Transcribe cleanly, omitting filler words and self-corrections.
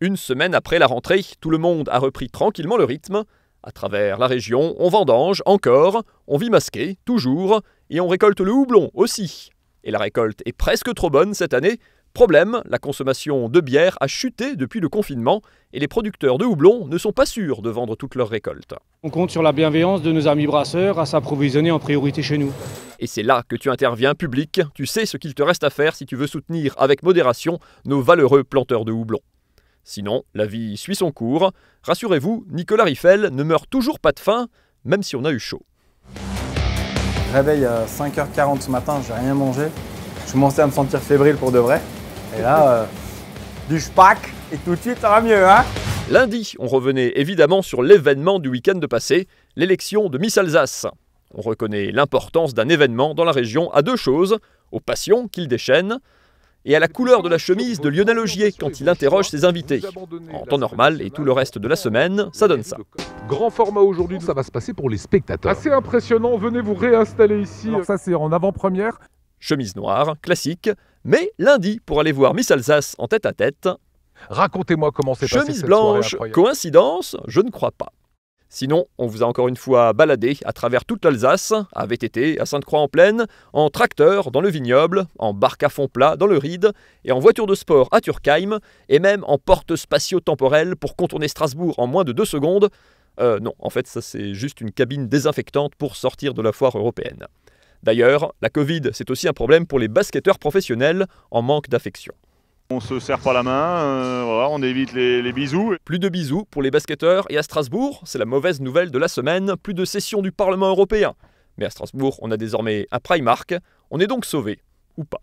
Une semaine après la rentrée, tout le monde a repris tranquillement le rythme. À travers la région, on vendange encore, on vit masqué, toujours, et on récolte le houblon aussi. Et la récolte est presque trop bonne cette année. Problème, la consommation de bière a chuté depuis le confinement et les producteurs de houblon ne sont pas sûrs de vendre toute leur récolte. On compte sur la bienveillance de nos amis brasseurs à s'approvisionner en priorité chez nous. Et c'est là que tu interviens, public. Tu sais ce qu'il te reste à faire si tu veux soutenir avec modération nos valeureux planteurs de houblon. Sinon, la vie suit son cours. Rassurez-vous, Nicolas Riffel ne meurt toujours pas de faim, même si on a eu chaud. Réveil à 5h40 ce matin, j'ai rien mangé. Je commençais à me sentir fébrile pour de vrai. Et là, du spack, et tout de suite ça va mieux, hein? Lundi, on revenait évidemment sur l'événement du week-end passé, l'élection de Miss Alsace. On reconnaît l'importance d'un événement dans la région à deux choses, aux passions qu'il déchaîne, et à la couleur de la chemise de Lionel Augier quand il interroge ses invités. En temps normal et tout le reste de la semaine, ça donne ça. Grand format aujourd'hui, ça va se passer pour les spectateurs. Assez impressionnant, venez vous réinstaller ici. Alors ça c'est en avant-première. Chemise noire, classique, mais lundi pour aller voir Miss Alsace en tête-à-tête. Racontez-moi comment c'est passé Chemise cette soirée blanche, incroyable. coïncidence, je ne crois pas. Sinon, on vous a encore une fois baladé à travers toute l'Alsace, à VTT, à Sainte-Croix-en-Plaine, en tracteur dans le vignoble, en barque à fond plat dans le Ride, et en voiture de sport à Turkheim, et même en porte spatio-temporelle pour contourner Strasbourg en moins de 2 secondes. Non, en fait, ça c'est juste une cabine désinfectante pour sortir de la foire européenne. D'ailleurs, la Covid, c'est aussi un problème pour les basketteurs professionnels en manque d'affection. On se serre pas la main, voilà, on évite les bisous. Plus de bisous pour les basketteurs et à Strasbourg, c'est la mauvaise nouvelle de la semaine, plus de session du Parlement européen. Mais à Strasbourg, on a désormais un Primark, on est donc sauvé, ou pas.